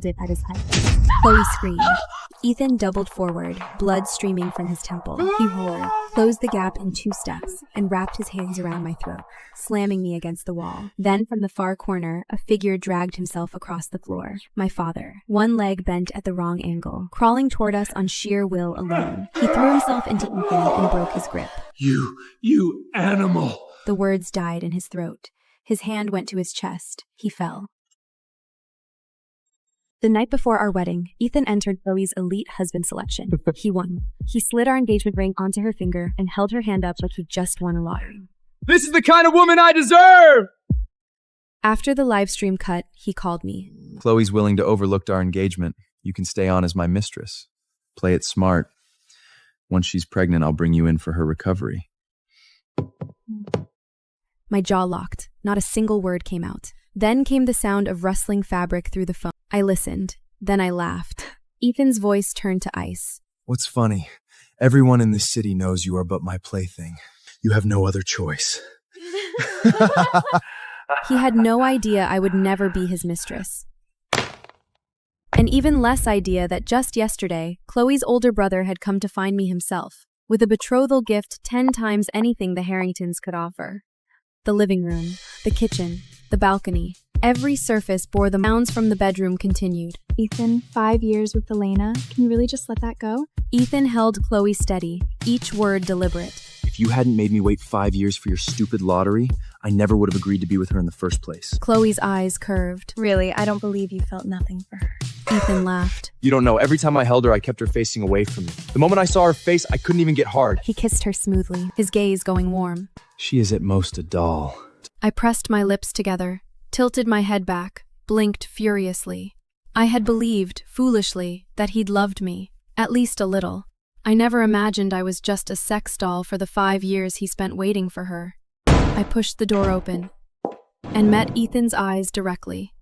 it at his height. Chloe screamed. Ethan doubled forward, blood streaming from his temple. He roared, closed the gap in 2 steps, and wrapped his hands around my throat, slamming me against the wall. Then, from the far corner, a figure dragged himself across the floor. My father, one leg bent at the wrong angle, crawling toward us on sheer will alone. He threw himself into Ethan and broke his grip. You animal! The words died in his throat. His hand went to his chest. He fell. The night before our wedding, Ethan entered Chloe's elite husband selection. He won. He slid our engagement ring onto her finger and held her hand up like he just won a lottery. This is the kind of woman I deserve! After the live stream cut, he called me. Chloe's willing to overlook our engagement. You can stay on as my mistress. Play it smart. Once she's pregnant, I'll bring you in for her recovery. My jaw locked. Not a single word came out. Then came the sound of rustling fabric through the phone. I listened. Then I laughed. Ethan's voice turned to ice. What's funny? Everyone in this city knows you are but my plaything. You have no other choice. He had no idea I would never be his mistress. And even less idea that just yesterday, Chloe's older brother had come to find me himself, with a betrothal gift 10 times anything the Harringtons could offer. The living room, the kitchen, the balcony, every surface bore the sounds from the bedroom continued. Ethan, 5 years with Elena. Can you really just let that go? Ethan held Chloe steady, each word deliberate. If you hadn't made me wait 5 years for your stupid lottery, I never would have agreed to be with her in the first place. Chloe's eyes curved. Really, I don't believe you felt nothing for her. Ethan laughed. You don't know. Every time I held her, I kept her facing away from me. The moment I saw her face, I couldn't even get hard. He kissed her smoothly, his gaze going warm. She is at most a doll. I pressed my lips together, tilted my head back, blinked furiously. I had believed, foolishly, that he'd loved me, at least a little. I never imagined I was just a sex doll for the 5 years he spent waiting for her. I pushed the door open and met Ethan's eyes directly.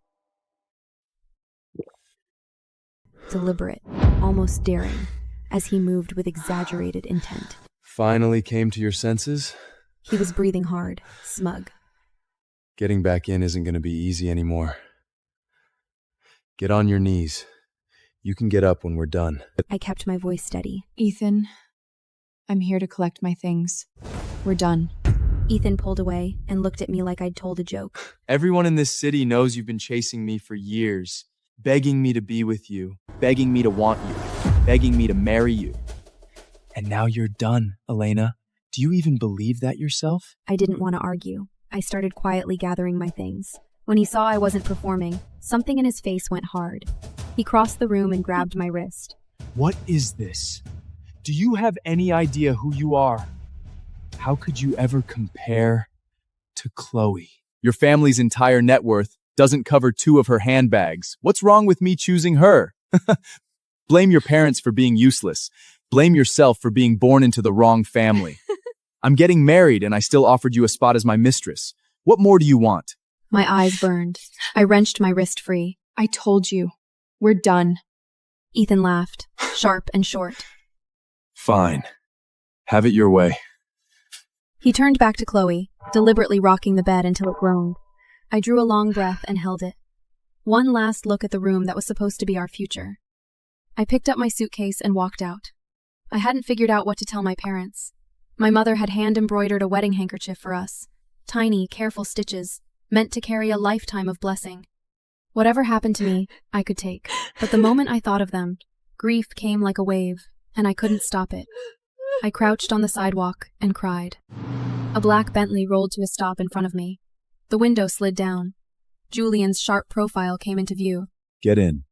Deliberate, almost daring, as he moved with exaggerated intent. Finally came to your senses? He was breathing hard, smug. Getting back in isn't going to be easy anymore. Get on your knees. You can get up when we're done. I kept my voice steady. Ethan, I'm here to collect my things. We're done. Ethan pulled away and looked at me like I'd told a joke. Everyone in this city knows you've been chasing me for years, begging me to be with you, begging me to want you, begging me to marry you. And now you're done, Elena. Do you even believe that yourself? I didn't want to argue. I started quietly gathering my things. When he saw I wasn't performing, something in his face went hard. He crossed the room and grabbed my wrist. What is this? Do you have any idea who you are? How could you ever compare to Chloe? Your family's entire net worth doesn't cover 2 of her handbags. What's wrong with me choosing her? Blame your parents for being useless. Blame yourself for being born into the wrong family. I'm getting married and I still offered you a spot as my mistress. What more do you want? My eyes burned. I wrenched my wrist free. I told you. We're done. Ethan laughed, sharp and short. Fine. Have it your way. He turned back to Chloe, deliberately rocking the bed until it groaned. I drew a long breath and held it. One last look at the room that was supposed to be our future. I picked up my suitcase and walked out. I hadn't figured out what to tell my parents. My mother had hand-embroidered a wedding handkerchief for us. Tiny, careful stitches, meant to carry a lifetime of blessing. Whatever happened to me, I could take. But the moment I thought of them, grief came like a wave, and I couldn't stop it. I crouched on the sidewalk and cried. A black Bentley rolled to a stop in front of me. The window slid down. Julian's sharp profile came into view. Get in.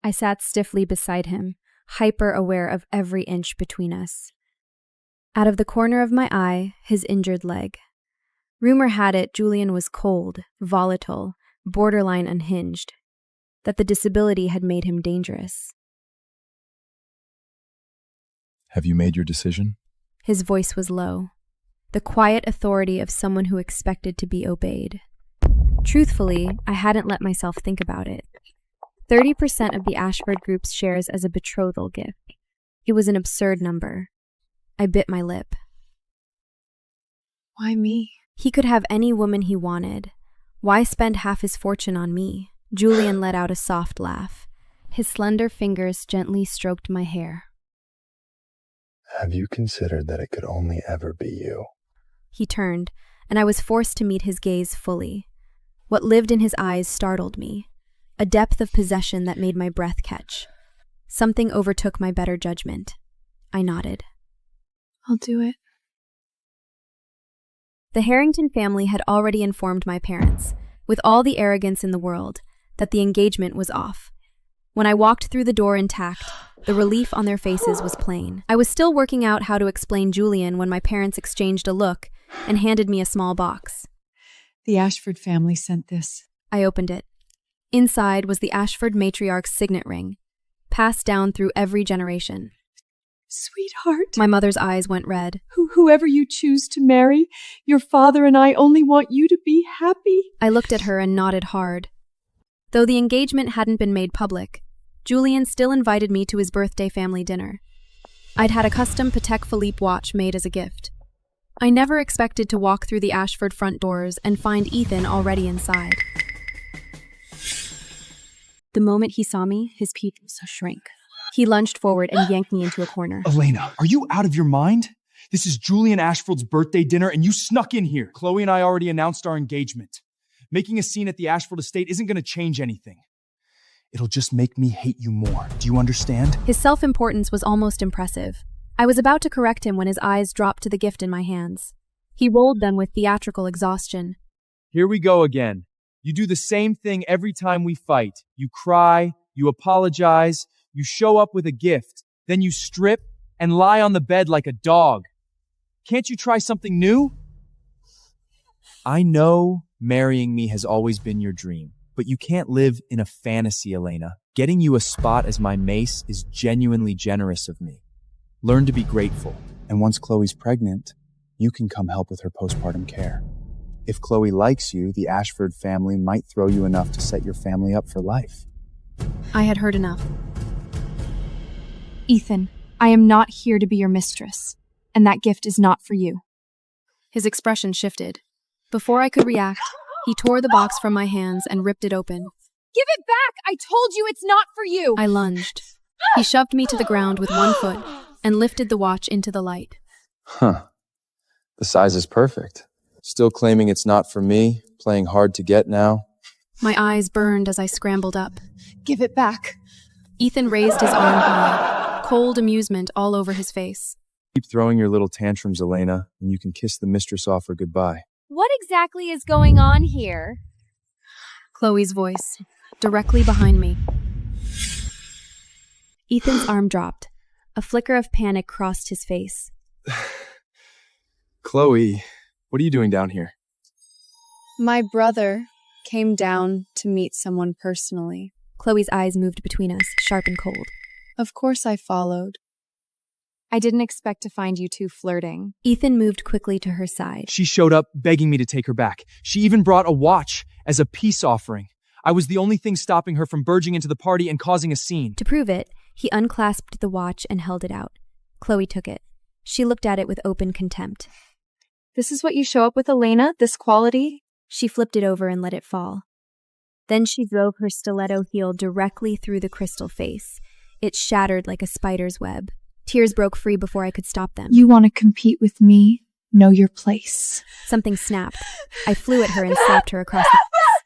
I sat stiffly beside him, hyper-aware of every inch between us. Out of the corner of my eye, his injured leg. Rumor had it Julian was cold, volatile, borderline unhinged, that the disability had made him dangerous. Have you made your decision? His voice was low, the quiet authority of someone who expected to be obeyed. Truthfully, I hadn't let myself think about it. 30% of the Ashford Group's shares as a betrothal gift. It was an absurd number. I bit my lip. Why me? He could have any woman he wanted. Why spend half his fortune on me? Julian let out a soft laugh. His slender fingers gently stroked my hair. Have you considered that it could only ever be you? He turned, and I was forced to meet his gaze fully. What lived in his eyes startled me, a depth of possession that made my breath catch. Something overtook my better judgment. I nodded. I'll do it. The Harrington family had already informed my parents, with all the arrogance in the world, that the engagement was off. When I walked through the door intact, the relief on their faces was plain. I was still working out how to explain Julian when my parents exchanged a look and handed me a small box. The Ashford family sent this. I opened it. Inside was the Ashford matriarch's signet ring, passed down through every generation. Sweetheart. My mother's eyes went red. Whoever you choose to marry, your father and I only want you to be happy. I looked at her and nodded hard. Though the engagement hadn't been made public, Julian still invited me to his birthday family dinner. I'd had a custom Patek Philippe watch made as a gift. I never expected to walk through the Ashford front doors and find Ethan already inside. The moment he saw me, his pupils shrank. He lunged forward and yanked me into a corner. Elena, are you out of your mind? This is Julian Ashford's birthday dinner and you snuck in here. Chloe and I already announced our engagement. Making a scene at the Ashford estate isn't going to change anything. It'll just make me hate you more. Do you understand? His self-importance was almost impressive. I was about to correct him when his eyes dropped to the gift in my hands. He rolled them with theatrical exhaustion. Here we go again. You do the same thing every time we fight. You cry, you apologize, you show up with a gift, then you strip and lie on the bed like a dog. Can't you try something new? I know marrying me has always been your dream, but you can't live in a fantasy, Elena. Getting you a spot as my mace is genuinely generous of me. Learn to be grateful. And once Chloe's pregnant, you can come help with her postpartum care. If Chloe likes you, the Ashford family might throw you enough to set your family up for life. I had heard enough. Ethan, I am not here to be your mistress, and that gift is not for you. His expression shifted. Before I could react, he tore the box from my hands and ripped it open. Give it back! I told you it's not for you! I lunged. He shoved me to the ground with one foot and lifted the watch into the light. Huh. The size is perfect. Still claiming it's not for me, playing hard to get now. My eyes burned as I scrambled up. Give it back. Ethan raised his arm high, cold amusement all over his face. Keep throwing your little tantrums, Elena, and you can kiss the mistress off for goodbye. What exactly is going on here? Chloe's voice, directly behind me. Ethan's arm dropped. A flicker of panic crossed his face. Chloe, what are you doing down here? My brother came down to meet someone personally. Chloe's eyes moved between us, sharp and cold. Of course I followed. I didn't expect to find you two flirting. Ethan moved quickly to her side. She showed up begging me to take her back. She even brought a watch as a peace offering. I was the only thing stopping her from barging into the party and causing a scene. To prove it, he unclasped the watch and held it out. Chloe took it. She looked at it with open contempt. This is what you show up with, Elena? This quality? She flipped it over and let it fall. Then she drove her stiletto heel directly through the crystal face. It shattered like a spider's web. Tears broke free before I could stop them. You want to compete with me? Know your place. Something snapped. I flew at her and slapped her across the face.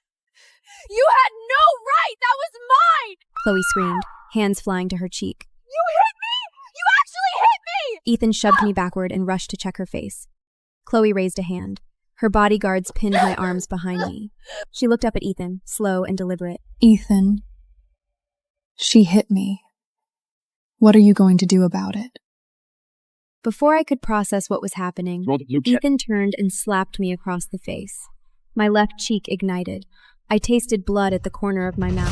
You had no right! That was mine! Chloe screamed, hands flying to her cheek. You hit me! You actually hit me! Ethan shoved me backward and rushed to check her face. Chloe raised a hand. Her bodyguards pinned my arms behind me. She looked up at Ethan, slow and deliberate. Ethan, she hit me. What are you going to do about it? Before I could process what was happening, Ethan turned and slapped me across the face. My left cheek ignited. I tasted blood at the corner of my mouth.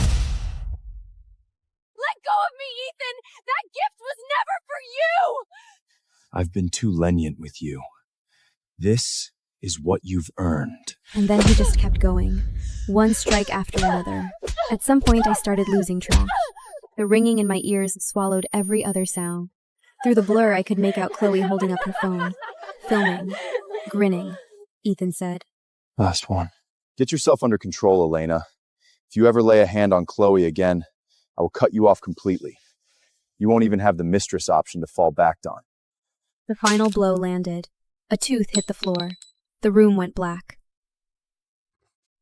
Let go of me, Ethan! That gift was never for you! I've been too lenient with you. This is what you've earned. And then he just kept going, one strike after another. At some point, I started losing track. The ringing in my ears swallowed every other sound. Through the blur, I could make out Chloe holding up her phone, filming, grinning. Ethan said, Last one. Get yourself under control, Elena. If you ever lay a hand on Chloe again, I will cut you off completely. You won't even have the mistress option to fall back on. The final blow landed. A tooth hit the floor. The room went black.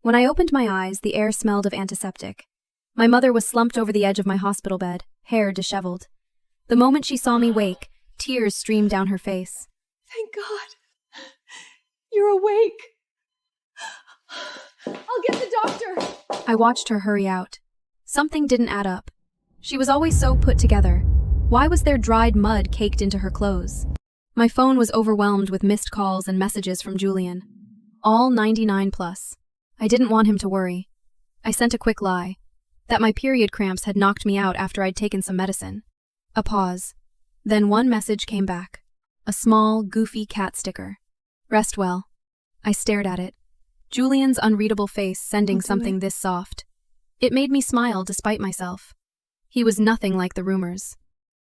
When I opened my eyes, the air smelled of antiseptic. My mother was slumped over the edge of my hospital bed, hair disheveled. The moment she saw me wake, tears streamed down her face. Thank God. You're awake. I'll get the doctor. I watched her hurry out. Something didn't add up. She was always so put together. Why was there dried mud caked into her clothes? My phone was overwhelmed with missed calls and messages from Julian. All 99 plus. I didn't want him to worry. I sent a quick lie. That my period cramps had knocked me out after I'd taken some medicine. A pause. Then one message came back. A small, goofy cat sticker. Rest well. I stared at it. Julian's unreadable face sending something this soft. It made me smile despite myself. He was nothing like the rumors.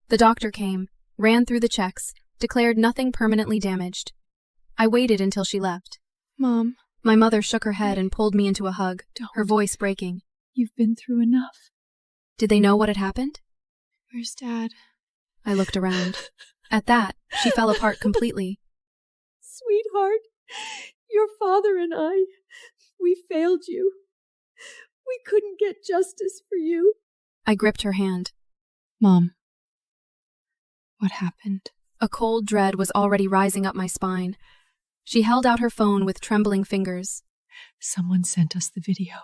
The doctor came, ran through the checks, declared nothing permanently damaged. I waited until she left. Mom. My mother shook her head and pulled me into a hug, her voice breaking. You've been through enough. Did they know what had happened? Where's Dad? I looked around. At that, she fell apart completely. Sweetheart, your father and I, we failed you. We couldn't get justice for you. I gripped her hand. Mom. What happened? A cold dread was already rising up my spine. She held out her phone with trembling fingers. Someone sent us the video.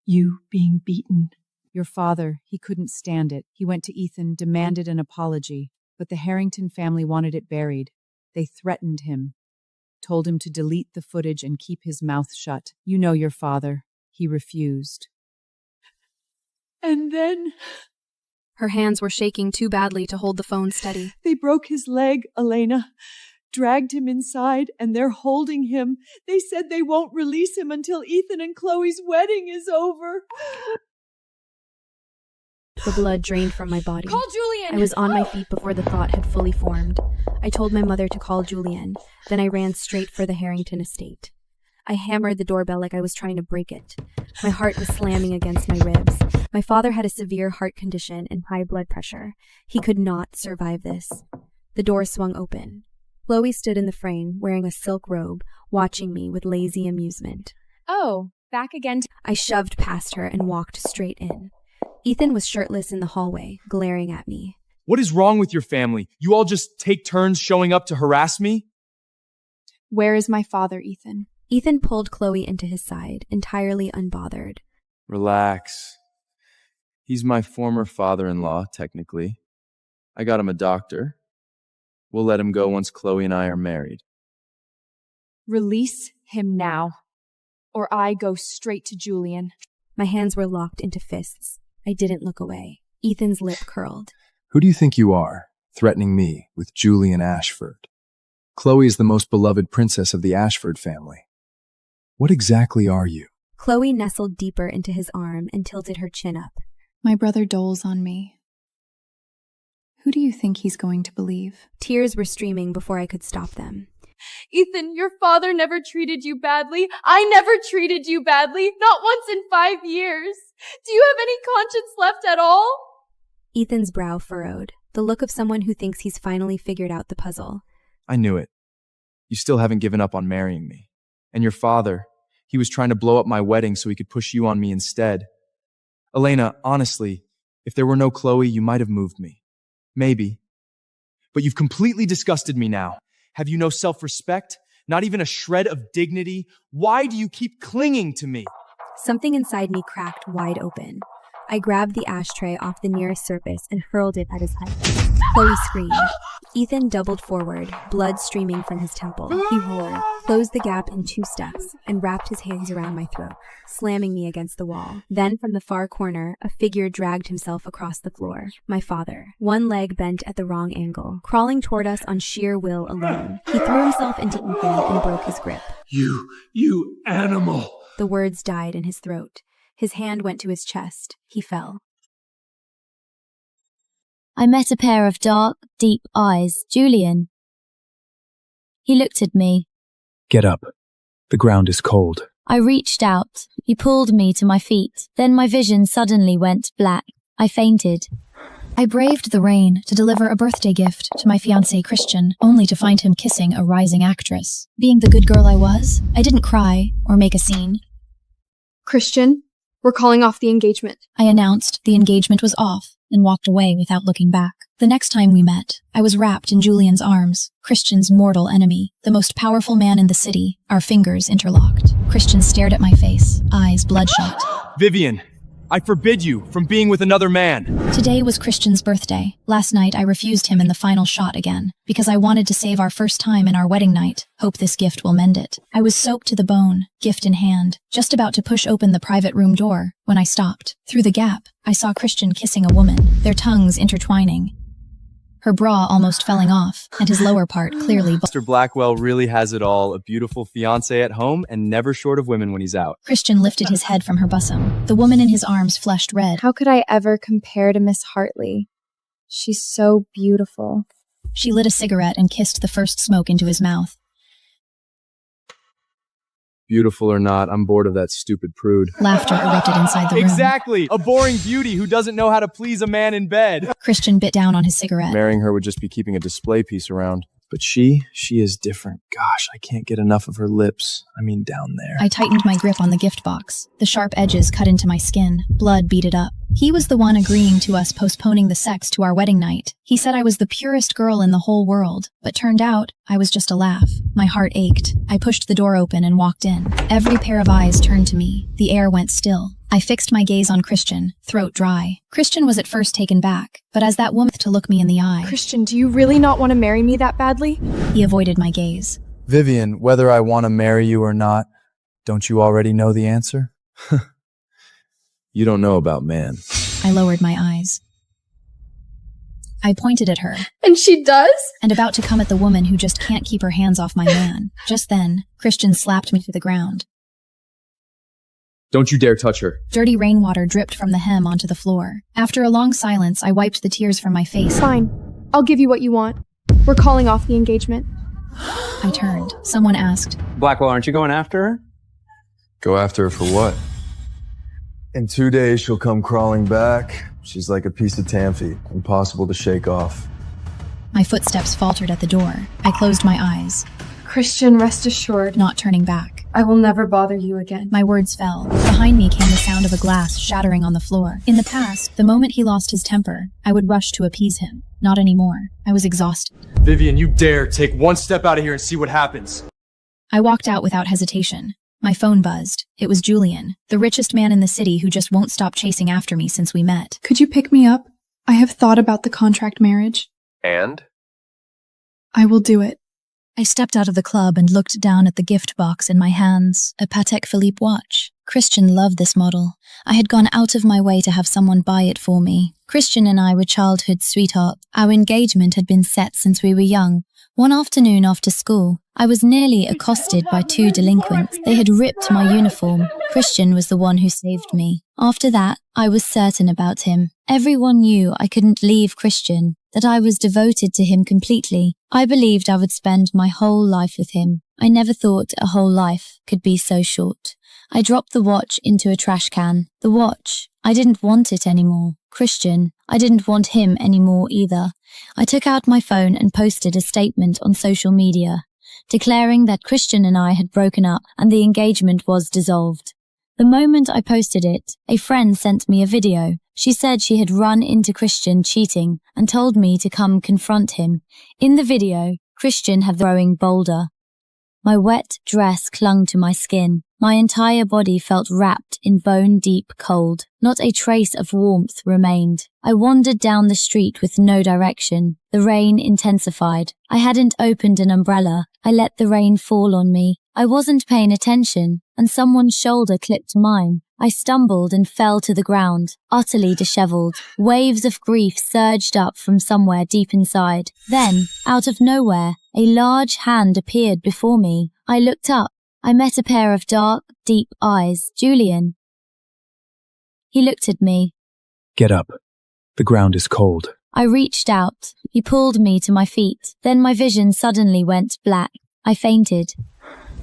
You being beaten. Your father, he couldn't stand it. He went to Ethan, demanded an apology, but the Harrington family wanted it buried. They threatened him, told him to delete the footage and keep his mouth shut. You know your father. He refused. And then Her hands were shaking too badly to hold the phone steady. they broke his leg, Elena. Dragged him inside, and they're holding him. They said they won't release him until Ethan and Chloe's wedding is over. The blood drained from my body. Call Julian! I was on my feet before the thought had fully formed. I told my mother to call Julian. Then I ran straight for the Harrington estate. I hammered the doorbell like I was trying to break it. My heart was slamming against my ribs. My father had a severe heart condition and high blood pressure. He could not survive this. The door swung open. Chloe stood in the frame, wearing a silk robe, watching me with lazy amusement. Oh, back again. I shoved past her and walked straight in. Ethan was shirtless in the hallway, glaring at me. What is wrong with your family? You all just take turns showing up to harass me? Where is my father, Ethan? Ethan pulled Chloe into his side, entirely unbothered. Relax. He's my former father-in-law, technically. I got him a doctor. We'll let him go once Chloe and I are married. Release him now, or I go straight to Julian. My hands were locked into fists. I didn't look away. Ethan's lip curled. Who do you think you are, threatening me with Julian Ashford? Chloe is the most beloved princess of the Ashford family. What exactly are you? Chloe nestled deeper into his arm and tilted her chin up. My brother doles on me. Who do you think he's going to believe? Tears were streaming before I could stop them. Ethan, your father never treated you badly. I never treated you badly. Not once in 5 years. Do you have any conscience left at all? Ethan's brow furrowed, the look of someone who thinks he's finally figured out the puzzle. I knew it. You still haven't given up on marrying me. And your father, he was trying to blow up my wedding so he could push you on me instead. Elena, honestly, if there were no Chloe, you might have moved me. Maybe. But you've completely disgusted me now. Have you no self-respect? Not even a shred of dignity? Why do you keep clinging to me? Something inside me cracked wide open. I grabbed the ashtray off the nearest surface and hurled it at his head. Chloe screamed. Ethan doubled forward, blood streaming from his temple. He roared, closed the gap in 2 steps, and wrapped his hands around my throat, slamming me against the wall. Then, from the far corner, a figure dragged himself across the floor. My father, one leg bent at the wrong angle, crawling toward us on sheer will alone. He threw himself into Ethan and broke his grip. You animal! The words died in his throat. His hand went to his chest. He fell. I met a pair of dark, deep eyes. Julian. He looked at me. Get up. The ground is cold. I reached out. He pulled me to my feet. Then my vision suddenly went black. I fainted. I braved the rain to deliver a birthday gift to my fiancé Christian, only to find him kissing a rising actress. Being the good girl I was, I didn't cry or make a scene. Christian, we're calling off the engagement. I announced the engagement was off and walked away without looking back. The next time we met, I was wrapped in Julian's arms, Christian's mortal enemy, the most powerful man in the city, our fingers interlocked. Christian stared at my face, eyes bloodshot. Vivian, I forbid you from being with another man. Today was Christian's birthday. Last night I refused him in the final shot again, because I wanted to save our first time in our wedding night. Hope this gift will mend it. I was soaked to the bone, gift in hand, just about to push open the private room door, when I stopped. Through the gap, I saw Christian kissing a woman, their tongues intertwining. Her bra almost falling off, and his lower part clearly... Mr. Blackwell really has it all, a beautiful fiancé at home and never short of women when he's out. Christian lifted his head from her bosom. The woman in his arms flushed red. How could I ever compare to Miss Hartley? She's so beautiful. She lit a cigarette and kissed the first smoke into his mouth. Beautiful or not, I'm bored of that stupid prude. Laughter erupted inside the room. Exactly! A boring beauty who doesn't know how to please a man in bed. Christian bit down on his cigarette. Marrying her would just be keeping a display piece around. But she is different. Gosh, I can't get enough of her lips. I mean, down there. I tightened my grip on the gift box. The sharp edges cut into my skin. Blood beaded up. He was the one agreeing to us postponing the sex to our wedding night. He said I was the purest girl in the whole world, but turned out I was just a laugh. My heart ached. I pushed the door open and walked in. Every pair of eyes turned to me. The air went still. I fixed my gaze on Christian, throat dry. Christian was at first taken back, but as that woman to look me in the eye. Christian, do you really not want to marry me that badly? He avoided my gaze. Vivian, whether I want to marry you or not, don't you already know the answer? You don't know about man. I lowered my eyes. I pointed at her. And she does? And about to come at the woman who just can't keep her hands off my man. Just then, Christian slapped me to the ground. Don't you dare touch her. Dirty rainwater dripped from the hem onto the floor. After a long silence, I wiped the tears from my face. Fine. I'll give you what you want. We're calling off the engagement. I turned. Someone asked, Blackwell, aren't you going after her? Go after her for what? In 2 days, she'll come crawling back. She's like a piece of taffy, impossible to shake off. My footsteps faltered at the door. I closed my eyes, Christian, rest assured, not turning back. I will never bother you again. My words fell. Behind me came the sound of a glass shattering on the floor. In the past, the moment he lost his temper, I would rush to appease him. Not anymore. I was exhausted. Vivian, you dare take one step out of here and see what happens. I walked out without hesitation. My phone buzzed. It was Julian, the richest man in the city who just won't stop chasing after me since we met. Could you pick me up? I have thought about the contract marriage. And? I will do it. I stepped out of the club and looked down at the gift box in my hands, a Patek Philippe watch. Christian loved this model. I had gone out of my way to have someone buy it for me. Christian and I were childhood sweethearts. Our engagement had been set since we were young. One afternoon after school, I was nearly accosted by two delinquents. They had ripped my uniform. Christian was the one who saved me. After that, I was certain about him. Everyone knew I couldn't leave Christian, that I was devoted to him completely. I believed I would spend my whole life with him. I never thought a whole life could be so short. I dropped the watch into a trash can. The watch, I didn't want it anymore. Christian, I didn't want him anymore either. I took out my phone and posted a statement on social media, declaring that Christian and I had broken up and the engagement was dissolved. The moment I posted it, a friend sent me a video. She said she had run into Christian cheating and told me to come confront him. In the video, Christian had throwing boulder. My wet dress clung to my skin. My entire body felt wrapped in bone-deep cold. Not a trace of warmth remained. I wandered down the street with no direction. The rain intensified. I hadn't opened an umbrella. I let the rain fall on me. I wasn't paying attention, and someone's shoulder clipped mine. I stumbled and fell to the ground, utterly disheveled. Waves of grief surged up from somewhere deep inside. Then, out of nowhere, a large hand appeared before me. I looked up. I met a pair of dark, deep eyes. Julian. He looked at me. Get up. The ground is cold. I reached out. He pulled me to my feet. Then my vision suddenly went black. I fainted.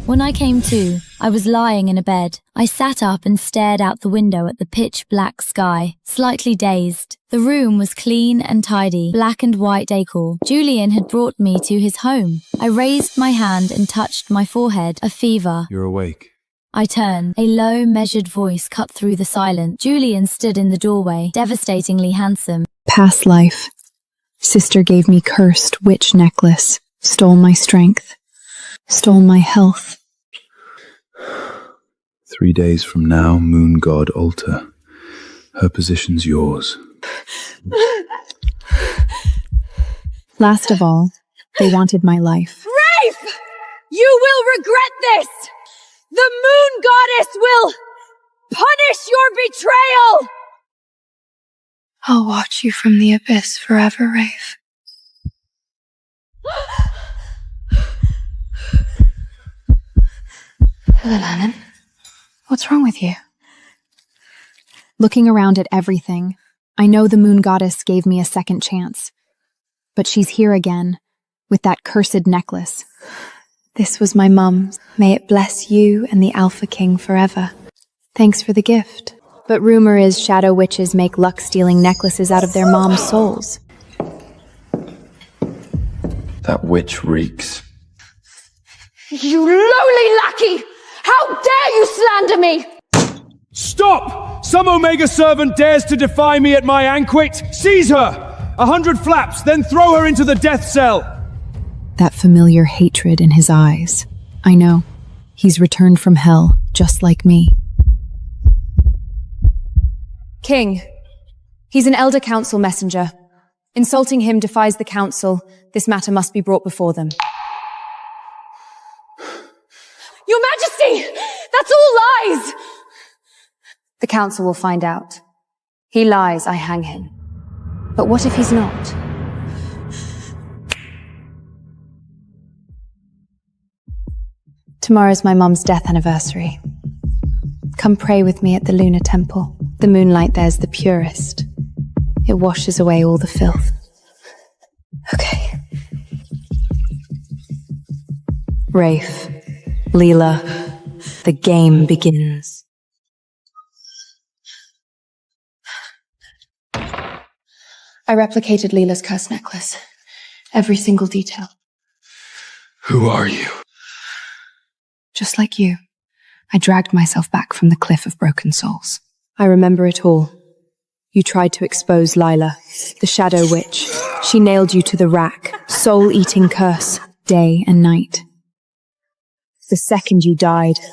When I came to, I was lying in a bed. I sat up and stared out the window at the pitch-black sky, slightly dazed. The room was clean and tidy, black and white decor. Julian had brought me to his home. I raised my hand and touched my forehead, a fever. You're awake. I turned. A low, measured voice cut through the silence. Julian stood in the doorway, devastatingly handsome. Past life. Sister gave me cursed witch necklace, stole my strength, stole my health. 3 days from now, moon god altar. Her position's yours. Last of all, they wanted my life. Rafe! You will regret this! The moon goddess will punish your betrayal! I'll watch you from the abyss forever, Rafe. Hello, Lennon. What's wrong with you? Looking around at everything, I know the moon goddess gave me a second chance. But she's here again, with that cursed necklace. This was my mum's. May it bless you and the Alpha King forever. Thanks for the gift. But rumor is shadow witches make luck-stealing necklaces out of their mom's souls. That witch reeks. You lowly lackey! How dare you slander me! Stop! Some Omega servant dares to defy me at my anquet. Seize her! 100 flaps, then throw her into the death cell. That familiar hatred in his eyes. I know. He's returned from hell, just like me. King, he's an elder council messenger. Insulting him defies the council. This matter must be brought before them. Your Majesty! That's all lies! The council will find out. He lies, I hang him. But what if he's not? Tomorrow's my mum's death anniversary. Come pray with me at the Lunar Temple. The moonlight there's the purest. It washes away all the filth. Okay. Rafe, Leela, the game begins. I replicated Leela's curse necklace. Every single detail. Who are you? Just like you, I dragged myself back from the cliff of broken souls. I remember it all. You tried to expose Lila, the shadow witch. She nailed you to the rack, soul-eating curse, day and night. The second you died,